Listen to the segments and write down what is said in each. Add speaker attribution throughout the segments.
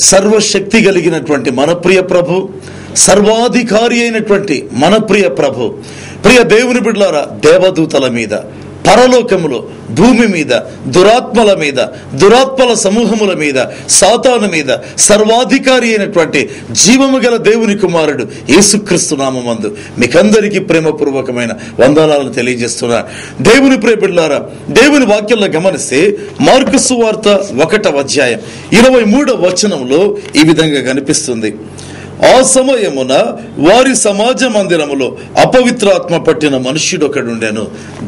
Speaker 1: సర్వశక్తి కలిగినటువంటి మన ప్రియ ప్రభు, సర్వాధికారి అయినటువంటి మన ప్రియ ప్రభు, ప్రియ దేవుని బిడ్డలారా, దేవదూతల మీద, పరలోకములో, భూమి మీద, దురాత్మల మీద, దురాత్మల సమూహముల మీద, సాతాను మీద సర్వాధికారి అయినటువంటి జీవము గల దేవుని కుమారుడు యేసుక్రీస్తు నామమందు మీకందరికీ ప్రేమపూర్వకమైన వందనాలను తెలియజేస్తున్నారు. దేవుని ప్రియ బిడ్డలారా, దేవుని వాక్యంలో గమనిస్తే మార్కు సువార్త 1వ అధ్యాయం 23వ వచనంలో ఈ విధంగా కనిపిస్తుంది. ఆ సమయమున వారి సమాజ మందిరములో అపవిత్రాత్మ పట్టిన మనుష్యుడు ఒకడుండెను.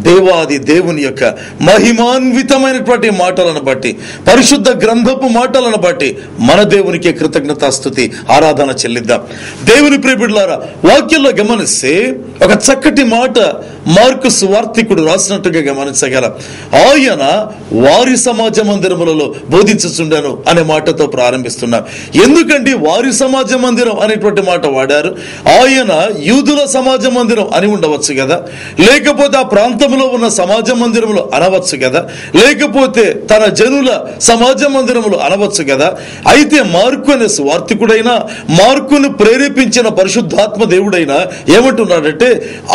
Speaker 1: దేవాది దేవుని యొక్క మహిమాన్వితమైనటువంటి మాటలను బట్టి, పరిశుద్ధ గ్రంథపు మాటలను బట్టి మన దేవునికి కృతజ్ఞతాస్తుతి ఆరాధన చెల్లిద్దాం. దేవుని ప్రియ బిడ్డలారా, వాక్యంలో గమనిస్తే ఒక చక్కటి మాట మార్కు సువార్తికుడు రాసినట్టుగా గమనించగలం. ఆయన వారి సమాజ మందిరములలో బోధించుచుండెను అనే మాటతో ప్రారంభిస్తున్నాం. ఎందుకంటే వారి సమాజ మందిరం అనేటువంటి మాట వాడారు. ఆయన యూదుల సమాజ మందిరం అని ఉండవచ్చు కదా, లేకపోతే ఆ ప్రాంతంలో ఉన్న సమాజ మందిరములు అనవచ్చు కదా, లేకపోతే తన జనుల సమాజ మందిరములు అనవచ్చు కదా. అయితే మార్కు అనే సువార్తికుడైనా, మార్కును ప్రేరేపించిన పరిశుద్ధాత్మ దేవుడైనా ఏమంటున్నాడంటే,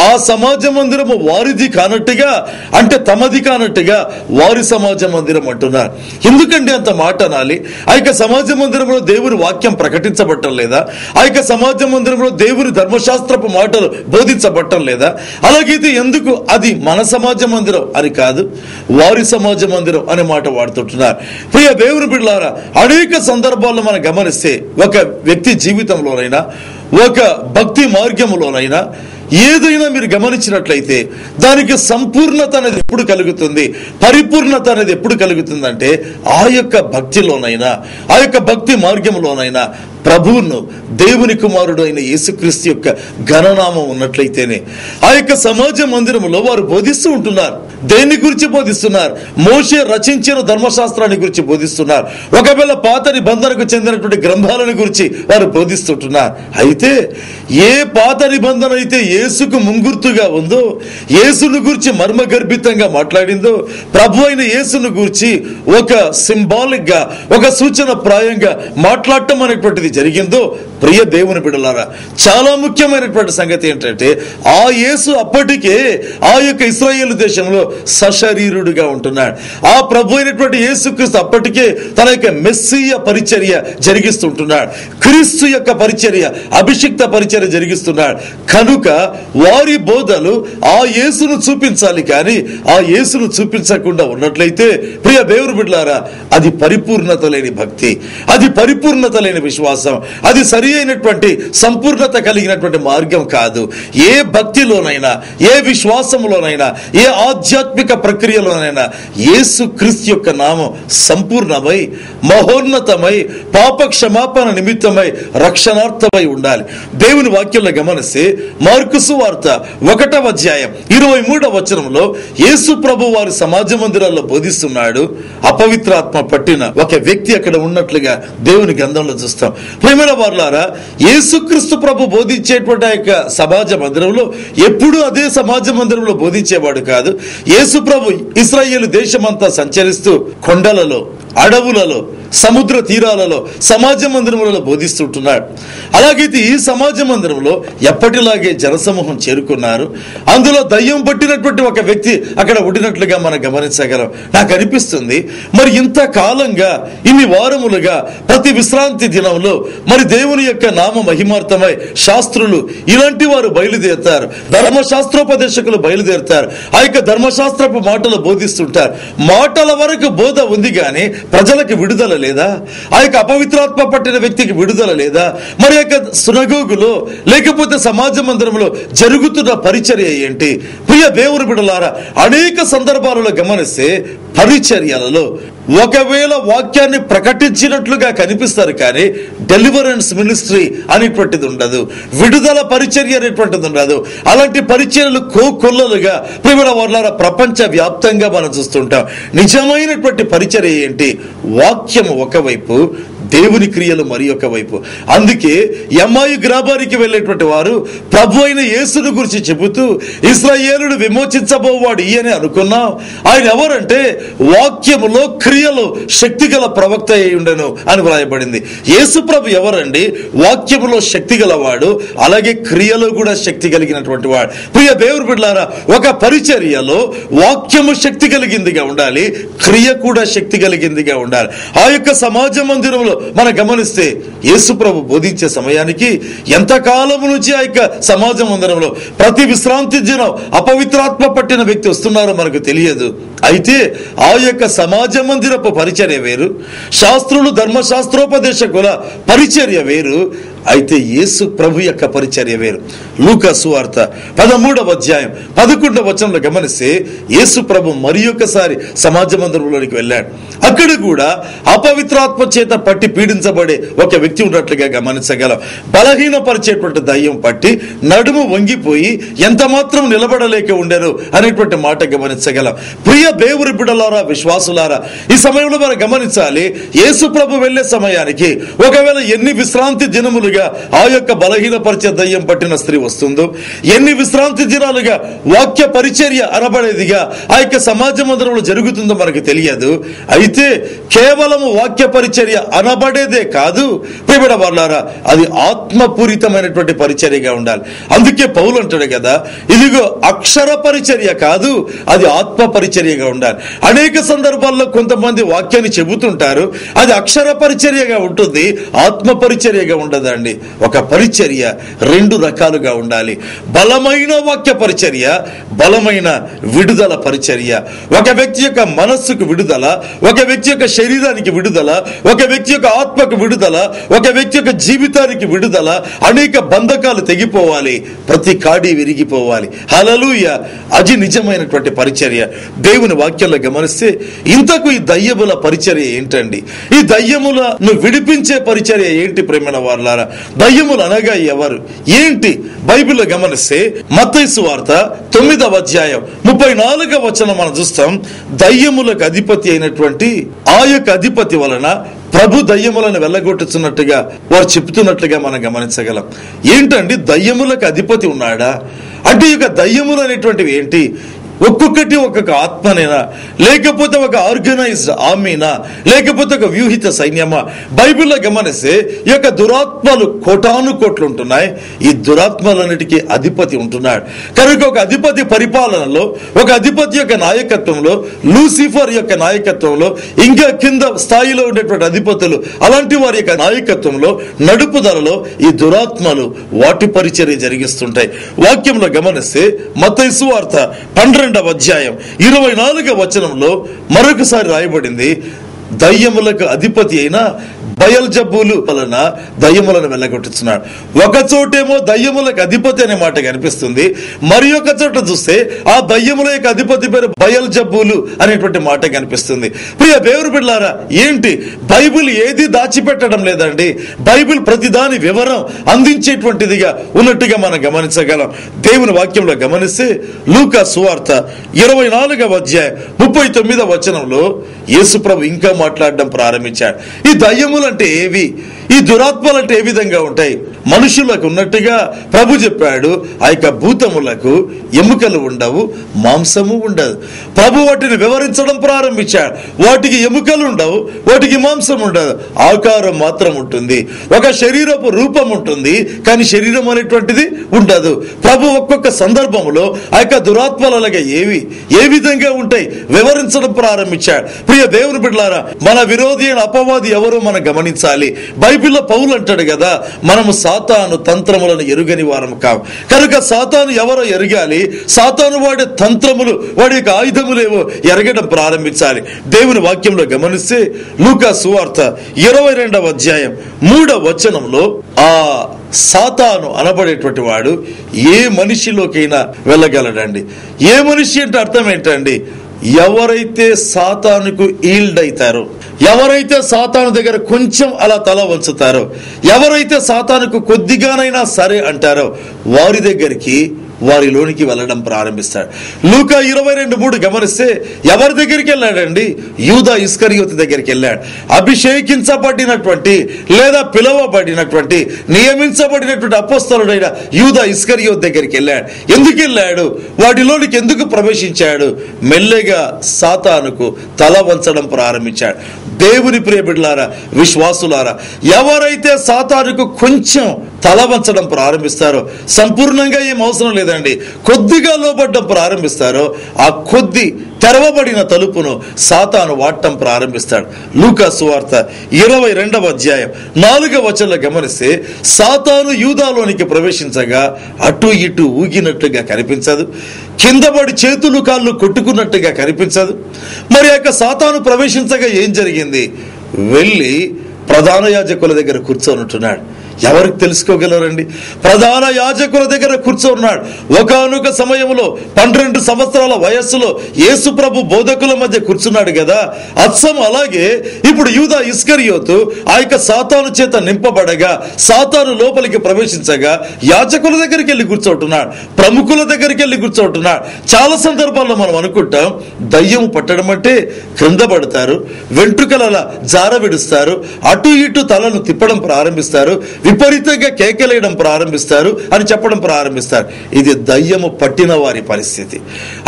Speaker 1: ఆ సమాజ మందిరము వారిది కానట్టుగా, అంటే తమది కానట్టుగా వారి సమాజ మందిరం అంటున్నారు. ఎందుకంటే అంత మాట అనాలి? ఆ యొక్క సమాజ మందిరంలో దేవుని వాక్యం ప్రకటించబట్టం లేదా? ఆ యొక్క సమాజ మందిరంలో దేవుని ధర్మశాస్త్రపు మాటలు బోధించబట్టం లేదా? అలాగైతే ఎందుకు అది మన సమాజ మందిరం అని కాదు, వారి సమాజ మందిరం అనే మాట వాడుతుంటున్నారు. ప్రియ దేవుని బిడ్డలారా, అనేక సందర్భాల్లో మనం గమనిస్తే ఒక వ్యక్తి జీవితంలోనైనా, ఒక భక్తి మార్గంలోనైనా ఏదైనా మీరు గమనించినట్లయితే దానికి సంపూర్ణత అనేది ఎప్పుడు కలుగుతుంది, పరిపూర్ణత అనేది ఎప్పుడు కలుగుతుందంటే ఆ యొక్క భక్తిలోనైనా, ఆ యొక్క భక్తి మార్గంలోనైనా ప్రభువును, దేవుని కుమారుడు అయిన యేసుక్రీస్తు యొక్క ఘననామం ఉన్నట్లయితేనే. ఆ యొక్క సమాజ మందిరంలో వారు బోధిస్తూ ఉంటున్నారు. దేని గురించి బోధిస్తున్నారు? మోషే రచించిన ధర్మశాస్త్రాన్ని గురించి బోధిస్తున్నారు. ఒకవేళ పాత నిబంధనకు చెందినటువంటి గ్రంథాలను గురించి వారు బోధిస్తుంటున్నారు. అయితే ఏ పాత నిబంధన అయితే యేసుకు ముంగుర్తుగా ఉందో, యేసును గురించి మర్మగర్భితంగా మాట్లాడిందో, ప్రభు అయిన యేసును గురించి ఒక సింబాలిక్ గా, ఒక సూచన ప్రాయంగా మాట్లాడటం అనేటువంటిది జరిగిందో, ప్రియ దేవుని బిడ్డలారా, చాలా ముఖ్యమైనటువంటి సంగతి ఏంటంటే ఆ యేసు అప్పటికే ఆ యొక్క ఇశ్రాయేలు దేశంలో సశరీరుడుగా ఉంటున్నాడు. ఆ ప్రభు అయినటువంటి యేసుక్రీస్తు అప్పటికే తన యొక్క మెస్సీయ పరిచర్య జరిగిస్తుంటున్నాడు. క్రీస్తు యొక్క పరిచర్య, అభిషిక్త పరిచర్య జరిగిస్తున్నాడు. కనుక వారి బోధలు ఆ యేసును చూపించాలి. కానీ ఆ యేసును చూపించకుండా ఉన్నట్లయితే ప్రియ దేవుని బిడ్డలారా, అది పరిపూర్ణత లేని భక్తి, అది పరిపూర్ణత లేని విశ్వాసం, అది సరి అయినటువంటి సంపూర్ణత కలిగినటువంటి మార్గం కాదు. ఏ భక్తిలోనైనా, ఏ విశ్వాసంలోనైనా, ఏ ఆధ్యాత్మిక ప్రక్రియలోనైనా యేసు క్రీస్తు యొక్క నామం సంపూర్ణమై, మహోన్నతమై, పాప క్షమాపణ నిమిత్తమై, రక్షణార్థమై ఉండాలి. దేవుని వాక్యంలో గమనిస్తే మార్కు సువార్త 1వ అధ్యాయం 23వ వచనంలో యేసు ప్రభు వారి సమాజ మందిరాల్లో బోధిస్తున్నాడు. అపవిత్రాత్మ పట్టిన ఒక వ్యక్తి అక్కడ ఉన్నట్లుగా దేవుని గ్రంథంలో చూస్తాం. ప్రియమైన వారులారా, యేసుక్రీస్తు ప్రభు బోధించేటువంటి ఆ యొక్క సమాజ మందిరంలో ఎప్పుడు అదే సమాజ మందిరంలో బోధించేవాడు కాదు. యేసు ప్రభు ఇశ్రాయేలు దేశమంతా సంచరిస్తూ కొండలలో, అడవులలో, సముద్ర తీరాలలో, సమాజ మందిరములలో బోధిస్తుంటున్నాడు. అలాగైతే ఈ సమాజ మందిరంలో ఎప్పటిలాగే జనసమూహం చేరుకున్నారు. అందులో దయ్యం పట్టినటువంటి ఒక వ్యక్తి అక్కడ ఉండినట్లుగా మనం గమనించగలం. నాకు అనిపిస్తుంది, మరి ఇంతకాలంగా, ఇన్ని వారములుగా ప్రతి విశ్రాంతి దినంలో మరి దేవుని యొక్క నామ మహిమార్థమై శాస్త్రులు ఇలాంటి వారు బయలుదేరుతారు, ధర్మశాస్త్రోపదేశకులు బయలుదేరుతారు. ఆ యొక్క ధర్మశాస్త్రపు మాటలు బోధిస్తుంటారు. మాటల వరకు బోధ ఉంది కానీ ప్రజలకు విడుదల లేదా? ఆ యొక్క అపవిత్రాత్మ పట్టిన వ్యక్తికి విడుదల లేదా? మరి యొక్క సునగోగులో లేకపోతే సమాజ మందిరంలో జరుగుతున్న పరిచర్య ఏంటి? ప్రియ దేవుని బిడ్డలారా, అనేక సందర్భాలలో గమనిస్తే పరిచర్యలలో ఒకవేళ వాక్యాన్ని ప్రకటించినట్లుగా కనిపిస్తారు కానీ డెలివరెన్స్ మినిస్ట్రీ అనేటువంటిది ఉండదు, విడుదల పరిచర్య అనేటువంటిది ఉండదు. అలాంటి పరిచర్యలు కోకొల్లలుగా ప్రియమైన వారులారా ప్రపంచ వ్యాప్తంగా మనం చూస్తుంటాం. నిజమైనటువంటి పరిచర్య ఏంటి? వాక్యము ఒకవైపు, దేవుని క్రియలు మరి ఒక వైపు. అందుకే ఎమ్మాయి గ్రామానికి వెళ్ళేటువంటి వారు ప్రభు అయిన యేసును గురించి చెబుతూ ఇశ్రాయేలును విమోచించబోవాడు ఈయనే అనుకున్నాం. ఆయన ఎవరంటే వాక్యములో క్రియలు శక్తి గల ప్రవక్త అయి ఉండెను అని వ్రాయబడింది. యేసు ప్రభు ఎవరండి? వాక్యములో శక్తి గలవాడు, అలాగే క్రియలో కూడా శక్తి కలిగినటువంటి వాడు. ప్రియ దేవుని బిడ్డలారా, ఒక పరిచర్యలో వాక్యము శక్తి కలిగిందిగా ఉండాలి, క్రియ కూడా శక్తి కలిగిందిగా ఉండాలి. ఆ యొక్క సమాజ మందిరంలో మనం గమనిస్తే యేసు ప్రభు బోధించే సమయానికి ఎంతకాలం నుంచి ఆ యొక్క సమాజ మందిరంలో ప్రతి విశ్రాంతి దినం అపవిత్రాత్మ పట్టిన వ్యక్తి వస్తున్నారో మనకు తెలియదు. అయితే ఆ యొక్క సమాజ మందిరపు పరిచర్య వేరు, శాస్త్రులు ధర్మశాస్త్రోపదేశకుల పరిచర్య వేరు, అయితే యేసు ప్రభు యొక్క పరిచర్య వేరు. లూకా సువార్త 13వ అధ్యాయం 11వ వచనంలో గమనిస్తే యేసు ప్రభు మరి ఒకసారి సమాజ మందిరంలోనికి వెళ్ళాడు. అక్కడ కూడా అపవిత్రాత్మ చేత పట్టి పీడించబడే ఒక వ్యక్తి ఉన్నట్లుగా గమనించగలం. బలహీనపరిచేటువంటి దయ్యం పట్టి నడుము వంగిపోయి ఎంత మాత్రం నిలబడలేక ఉండరు అనేటువంటి మాట గమనించగలం. ప్రియ దేవుని బిడ్డలారా, విశ్వాసులారా, ఈ సమయంలో మనం గమనించాలి, యేసు ప్రభు వెళ్లే సమయానికి ఒకవేళ ఎన్ని విశ్రాంతి దినములుగా ఆ యొక్క బలహీనపరిచే దయ్యం పట్టిన స్త్రీ వస్తుందో, ఎన్ని విశ్రాంతి దినాలుగా వాక్య పరిచర్య అనబడేదిగా ఆ యొక్క సమాజ మందిరంలో జరుగుతుందో మనకు తెలియదు. అయితే కేవలము వాక్య పరిచర్య అనబడేదే కాదు ప్రియమైన వారలారా, అది ఆత్మపూరితమైనటువంటి పరిచర్యగా ఉండాలి. అందుకే పౌలు అంటాడు కదా, ఇదిగో అక్షర పరిచర్య కాదు, అది ఆత్మ పరిచర్యగా ఉండాలి. అనేక సందర్భాల్లో కొంతమంది వాక్యాన్ని చెబుతుంటారు, అది అక్షర పరిచర్యగా ఉంటుంది, ఆత్మ పరిచర్యగా ఉండదండి. ఒక పరిచర్య రెండు రకాలుగా ఉండాలి. బలమైన వాక్య పరిచర్య, బలమైన విడుదల పరిచర్య. ఒక వ్యక్తి యొక్క మనస్సుకు విడుదల, ఒక వ్యక్తి యొక్క శరీరానికి విడుదల, ఒక వ్యక్తి యొక్క ఆత్మకు విడుదల, ఒక వ్యక్తి యొక్క జీవితానికి విడుదల. అనేక బంధకాలు తెగిపోవాలి, ప్రతి కాడి విరిగిపోవాలి. హల్లెలూయా! అది నిజమైనటువంటి పరిచర్య. దేవుని వాక్యంలో గమనిస్తే ఇంతకు ఈ దయ్యముల పరిచర్య ఏంటండి? ఈ దయ్యములను విడిపించే పరిచర్య ఏంటి ప్రేమైన వారలారా? దయ్యములు అనగా ఎవరు, ఏంటి? బైబిల్లో గమనిస్తే మత్తయి సువార్త 9వ అధ్యాయం 34వ వచనం మనం చూస్తాం. దయ్యములకు అధిపతి అయినటువంటి ఆ యొక్క అధిపతి వలన ప్రభు దయ్యములను వెళ్ళగొట్టుతున్నట్టుగా వారు చెప్తున్నట్లుగా మనం గమనించగలం. ఏంటండి, దయ్యములకు అధిపతి ఉన్నాడా అంటే ఇక దయ్యములు అనేటువంటివి ఏంటి? ఒక్కొక్కటి ఒక్కొక్క ఆత్మనేనా, లేకపోతే ఒక ఆర్గనైజ్డ్ ఆర్మీనా, లేకపోతే ఒక వ్యూహిత సైన్యమా? బైబిల్లో గమనిస్తే ఈ యొక్క దురాత్మలు కోటాను కోట్లు ఉంటున్నాయి. ఈ దురాత్మలన్నిటికీ అధిపతి ఉంటున్నాడు. కనుక ఒక అధిపతి పరిపాలనలో, ఒక అధిపతి యొక్క నాయకత్వంలో, లూసిఫర్ యొక్క నాయకత్వంలో, ఇంకా కింద స్థాయిలో ఉండేటువంటి అధిపతులు, అలాంటి వారి యొక్క నాయకత్వంలో, నడుపుదలలో ఈ దురాత్మలు వాటి పరిచర్య జరిగిస్తుంటాయి. వాక్యంలో గమనిస్తే మత్తయి సువార్త 12వ అధ్యాయం 24వ వచనంలో మరొకసారి రాయబడింది, దయ్యములకు అధిపతి అయిన బయల్జబూలు వలన దయ్యములను వెళ్ళగొట్టుచున్నాడు. ఒక చోటేమో దయ్యములకు అధిపతి అనే మాట కనిపిస్తుంది, మరి ఒక చోట చూస్తే ఆ దయ్యముల యొక్క అధిపతి పేరు బయల్జబూలు అనేటువంటి మాట కనిపిస్తుంది. ప్రియ దేవుని బిడ్డలారా, ఏంటి బైబిల్ ఏది దాచిపెట్టడం లేదండి. బైబిల్ ప్రతిదాని వివరం అందించేటువంటిదిగా ఉన్నట్టుగా మనం గమనించగలం. దేవుని వాక్యంలో గమనిస్తే లూకా సువార్త 24వ అధ్యాయం 39వ వచనంలో యేసు ప్రభు ఇంకా మాట్లాడడం ప్రారంభించాడు. ఈ దయ్యములు అంటే ఏవి, ఈ దురాత్మలు అంటే ఏ విధంగా ఉంటాయి? మనుషులకు ఉన్నట్టుగా ప్రభు చెప్పాడు, ఆ యొక్క భూతములకు ఎముకలు ఉండవు, మాంసము ఉండదు. ప్రభు వాటిని వివరించడం ప్రారంభించాడు. వాటికి ఎముకలు ఉండవు, వాటికి మాంసం ఉండదు, ఆకారం మాత్రం ఉంటుంది. ఒక శరీరపు రూపం ఉంటుంది, కానీ శరీరం అనేటువంటిది ఉండదు. ప్రభు ఒక్కొక్క సందర్భంలో ఆ యొక్క దురాత్మలగా ఏ విధంగా ఉంటాయి వివరించడం ప్రారంభించాడు. ప్రియ దేవుని బిడ్డలారా, మన విరోధి అయిన అపవాది ఎవరో మనం గమనించాలి. బైబిల్లో పౌలు అంటాడు కదా, మనము సాతాను తంత్రములను ఎరుగని వారము కావు. కనుక సాతాను ఎవరో ఎరగాలి, సాతాను వాడే తంత్రములు, వాడి యొక్క ఆయుధములేవో ఎరగడం ప్రారంభించాలి. దేవుని వాక్యంలో గమనిస్తే లూకా సువార్త 22వ అధ్యాయం 3వ వచనంలో ఆ సాతాను అనబడేటువంటి వాడు ఏ మనిషిలోకైనా వెళ్ళగలడండి. ఏ మనిషి అంటే అర్థం ఏంటండి? ఎవరైతే సాతానుకు ఈల్డ్ అవుతారో, ఎవరైతే సాతాను దగ్గర కొంచెం అలా తల వంచుతారో, ఎవరైతే సాతానుకు కొద్దిగానైనా సరే అంటారో వారి దగ్గరికి వారిలోనికి వెళ్ళడం ప్రారంభిస్తాడు. లూకా 22:3 గమనిస్తే ఎవరి దగ్గరికి వెళ్ళాడండి? యూదా ఇస్కరియోతు దగ్గరికి వెళ్ళాడు. అభిషేకించబడినటువంటి లేదా పిలువబడినటువంటి నియమించబడినటువంటి అపోస్తలుడైన యూదా ఇస్కరియోతు దగ్గరికి వెళ్ళాడు. ఎందుకు వెళ్ళాడు? వాటిలోనికి ఎందుకు ప్రవేశించాడు? మెల్లగా సాతానుకు తల వంచడం ప్రారంభించాడు. దేవుని ప్రియ బిడ్డలారా, విశ్వాసులారా, ఎవరైతే సాతానుకు కొంచెం తల వంచడం ప్రారంభిస్తారో, సంపూర్ణంగా ఏం అవసరం లేదండి, కొద్దిగా లోబడ్డం ప్రారంభిస్తారో, ఆ కొద్ది తెరవబడిన తలుపును సాతాను వాడటం ప్రారంభిస్తాడు. లూకా సువార్త 22వ అధ్యాయం 4వ వచనంలో గమనిస్తే, సాతాను యూదాలోనికి ప్రవేశించగా అటు ఇటు ఊగినట్టుగా కనిపించదు, కిందపడి చేతులు కాళ్ళు కొట్టుకున్నట్టుగా కనిపించదు. మరి యొక్క సాతాను ప్రవేశించగా ఏం జరిగింది? వెళ్ళి ప్రధాన యాజకుల దగ్గర కూర్చొని ఉంటున్నాడు. ఎవరికి తెలుసుకోగలరండి? ప్రధాన యాజకుల దగ్గర కూర్చోన్నాడు. ఒకానొక సమయంలో 12 సంవత్సరాల వయస్సులో యేసు ప్రభు బోధకుల మధ్య కూర్చున్నాడు కదా. అచ్చం అలాగే ఇప్పుడు యూదా ఇస్కరియోతు ఆ యొక్క సాతాను చేత నింపబడగా, సాతాను లోపలికి ప్రవేశించగా యాజకుల దగ్గరికి వెళ్ళి కూర్చోంటున్నాడు, ప్రముఖుల దగ్గరికి వెళ్ళి కూర్చోంటున్నాడు. చాలా మనం అనుకుంటాం, దయ్యం పట్టడం అంటే క్రింద పడతారు, వెంట్రుకల జార విడుస్తారు, అటు ఇటు తలను తిప్పడం ప్రారంభిస్తారు, విపరీతంగా కేకలేయడం ప్రారంభిస్తారు అని చెప్పడం ప్రారంభిస్తారు. ఇది దయ్యము పట్టిన వారి పరిస్థితి.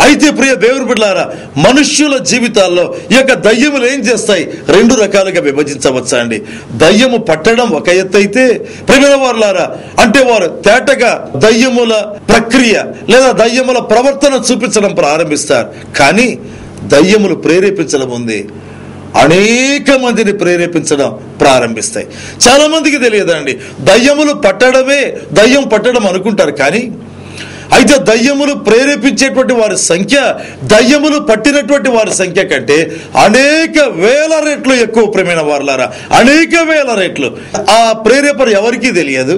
Speaker 1: అయితే ప్రియ దేవుని బిడ్డలారా, మనుష్యుల జీవితాల్లో ఈ యొక్క దయ్యములు ఏం చేస్తాయి? 2 రకాలుగా విభజించవచ్చా అండి. దయ్యము పట్టడం ఒక ఎత్తు అయితే, ప్రియమైన వారులారా, అంటే వారు తేటగా దయ్యముల ప్రక్రియ లేదా దయ్యముల ప్రవర్తన చూపించడం ప్రారంభిస్తారు. కానీ దయ్యములు ప్రేరేపించడం ఉంది, అనేక మందిని ప్రేరేపించడం ప్రారంభిస్తాయి. చాలా మందికి తెలియదండి, దయ్యములు పట్టడమే దయ్యం పట్టడం అనుకుంటారు. కానీ అయితే దయ్యములు ప్రేరేపించేటువంటి వారి సంఖ్య దయ్యములు పట్టినటువంటి వారి సంఖ్య కంటే అనేక వేల రెట్లు ఎక్కువ. ప్రియమైన వారులారా, అనేక వేల రెట్లు. ఆ ప్రేరేపణ ఎవరికీ తెలియదు.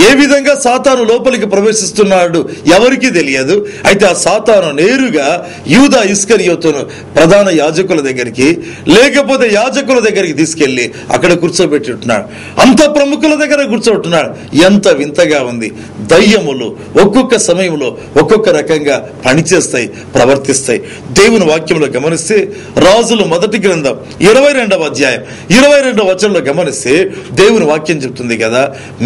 Speaker 1: ఏ విధంగా సాతాను లోపలికి ప్రవేశిస్తున్నాడు ఎవరికి తెలియదు. అయితే ఆ సాతాను నేరుగా యూదా ఇస్కరియోతును ప్రధాన యాజకుల దగ్గరికి, లేకపోతే యాజకుల దగ్గరికి తీసుకెళ్లి అక్కడ కూర్చోబెట్టి ఉంటున్నాడు. అంత ప్రముఖుల దగ్గర కూర్చోబెట్టున్నాడు. ఎంత వింతగా ఉంది. దయ్యములు ఒక్కొక్క సమయంలో ఒక్కొక్క రకంగా పనిచేస్తాయి, ప్రవర్తిస్తాయి. దేవుని వాక్యంలో గమనిస్తే, రాజుల మొదటి గ్రంథం 22వ అధ్యాయం 22వ వచనంలో గమనిస్తే దేవుని వాక్యం చెప్తుంది కదా,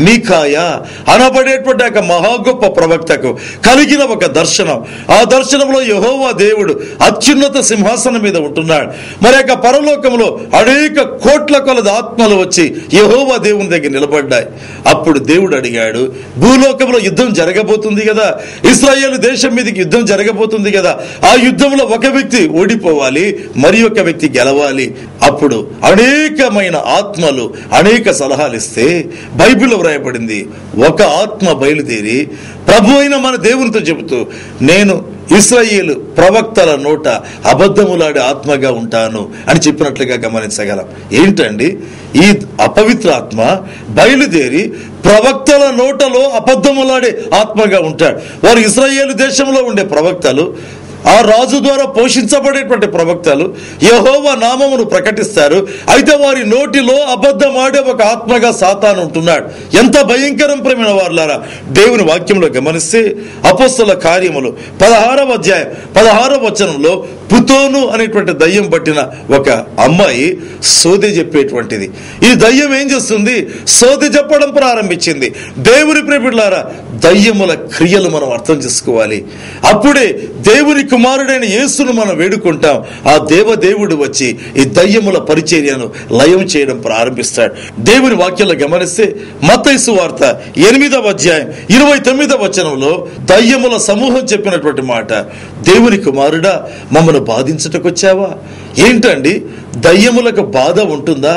Speaker 1: మీకాయా అనబడేటువంటి ఒక మహా గొప్ప ప్రవక్తకు కలిగిన ఒక దర్శనం. ఆ దర్శనంలో యెహోవా దేవుడు అత్యున్నత సింహాసనం మీద ఉంటున్నాడు. మరి యొక్క పరలోకంలో అనేక కోట్ల కొలది ఆత్మలు వచ్చి యెహోవా దేవుని దగ్గర నిలబడ్డాయి. అప్పుడు దేవుడు అడిగాడు, భూలోకంలో యుద్ధం జరగబోతుంది కదా, ఇశ్రాయేలు దేశం మీదకి యుద్ధం జరగబోతుంది కదా, ఆ యుద్ధంలో ఒక వ్యక్తి ఓడిపోవాలి, మరి ఒక వ్యక్తి గెలవాలి. అప్పుడు అనేకమైన ఆత్మలు అనేక సలహాలు ఇస్తే బైబిల్లో వ్రాయబడింది, ఒక ఆత్మ బయలుదేరి ప్రభు అయిన మన దేవునితో చెబుతూ, నేను ఇశ్రాయేలు ప్రవక్తల నోట అబద్ధములాడే ఆత్మగా ఉంటాను అని చెప్పినట్లుగా గమనించగలం. ఏంటండి, ఈ అపవిత్ర ఆత్మ బయలుదేరి ప్రవక్తల నోటలో అబద్ధములాడే ఆత్మగా ఉంటాడు. వారు ఇశ్రాయేలు దేశంలో ఉండే ప్రవక్తలు, ఆ రాజు ద్వారా పోషించబడేటువంటి ప్రవక్తలు యెహోవా నామమును ప్రకటిస్తారు. అయితే వారి నోటిలో అబద్ధం ఆడే ఒక ఆత్మగా సాతాను ఉంటున్నాడు. ఎంత భయంకరం ప్రేమైన వారులారా. దేవుని వాక్యంలో గమనిస్తే అపోస్తల కార్యములు 16వ అధ్యాయం 16వ వచనంలో పుతోను అనేటువంటి దయ్యం పట్టిన ఒక అమ్మాయి సోది చెప్పేటువంటిది. ఈ దయ్యం ఏం చేస్తుంది? సోది చెప్పడం ప్రారంభించింది. దేవుని ప్రియబిడ్డలారా, దయ్యముల క్రియలు మనం అర్థం చేసుకోవాలి. అప్పుడే దేవుని కుమారుడైన యేసును మనం వేడుకుంటాం. ఆ దేవదేవుడు వచ్చి ఈ దయ్యముల పరిచర్యను లయం చేయడం ప్రారంభిస్తాడు. దేవుని వాక్యంలో గమనిస్తే మత్తయి సువార్త 8వ అధ్యాయం 29వ వచనంలో దయ్యముల సమూహం చెప్పినటువంటి మాట, దేవుని కుమారుడా మమ్మను బాధించుటకొచ్చావా? ఏంటండి, దయ్యములకు బాధ ఉంటుందా?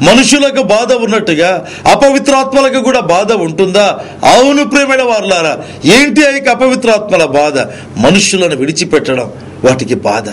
Speaker 1: మనుషులకు బాధ ఉన్నట్టుగా అపవిత్రాత్మలకు కూడా బాధ ఉంటుందా? అవును ప్రియమైన వారులారా, ఏంటి ఆ అపవిత్రాత్మల బాధ? మనుషులను విడిచిపెట్టడం, వాటికి బాధ.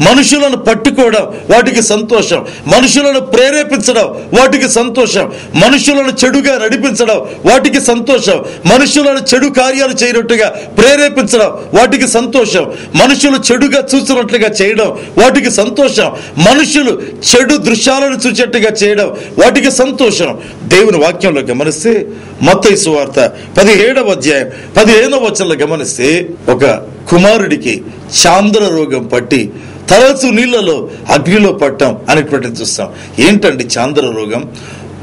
Speaker 1: మనుషులను పట్టుకోవడం వాటికి సంతోషం. మనుషులను ప్రేరేపించడం వాటికి సంతోషం. మనుషులను చెడుగా నడిపించడం వాటికి సంతోషం. మనుషులను చెడు కార్యాలు చేయనట్టుగా ప్రేరేపించడం వాటికి సంతోషం. మనుషులు చెడుగా చూసినట్లుగా చేయడం వాటికి సంతోషం. మనుషులు చెడు దృశ్యాలను చూసేట్టుగా చేయడం వాటికి సంతోషం. దేవుని వాక్యంలో గమనిస్తే మత్తయి సువార్త 17వ అధ్యాయం 15వ వచనంలో గమనిస్తే ఒక కుమారుడికి చాంద్ర రోగం పట్టి తరచు నీళ్లలో అగ్నిలో పట్టం అనేటువంటిది చూస్తాం. ఏంటండి చాంద్ర రోగం?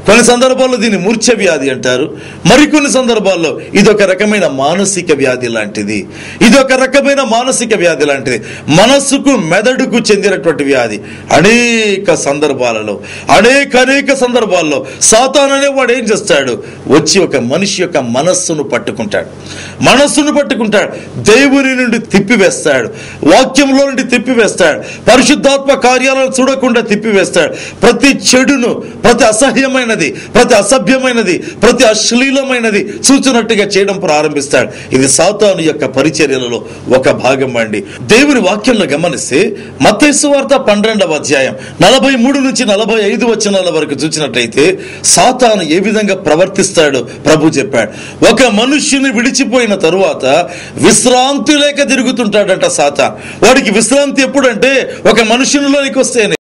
Speaker 1: కొన్ని సందర్భాల్లో దీన్ని మూర్ఛ వ్యాధి అంటారు. మరికొన్ని సందర్భాల్లో ఇదొక రకమైన మానసిక వ్యాధి లాంటిది. ఇదొక రకమైన మానసిక వ్యాధి లాంటిది, మనస్సుకు మెదడుకు చెందినటువంటి వ్యాధి. అనేక సందర్భాల్లో సాతాను అనేవాడు ఏం చేస్తాడు? వచ్చి ఒక మనిషి యొక్క మనస్సును పట్టుకుంటాడు. దేవుని నుండి తిప్పివేస్తాడు. వాక్యంలో నుండి తిప్పివేస్తాడు. పరిశుద్ధాత్మ కార్యాలను చూడకుండా తిప్పివేస్తాడు. ప్రతి చెడును, ప్రతి అసహ్యమైన, ప్రతి అసభ్యమైనది, ప్రతి అశ్లీలమైనది చూచినట్టుగా చేయడం ప్రారంభిస్తాడు. ఇది సాతాను యొక్క పరిచర్యలలో ఒక భాగం అండి. దేవుని వాక్యంలో గమనిస్తే మత్తయి సువార్త 12వ అధ్యాయం 43 నుంచి 45 వచనాల వరకు చూసినట్లయితే సాతాను ఏ విధంగా ప్రవర్తిస్తాడో ప్రభు చెప్పాడు. ఒక మనుష్యుని విడిచిపోయిన తరువాత విశ్రాంతి లేక తిరుగుతుంటాడంట సాతాను. వాడికి విశ్రాంతి ఎప్పుడంటే ఒక మనుషునిలోనికి వస్తేనే.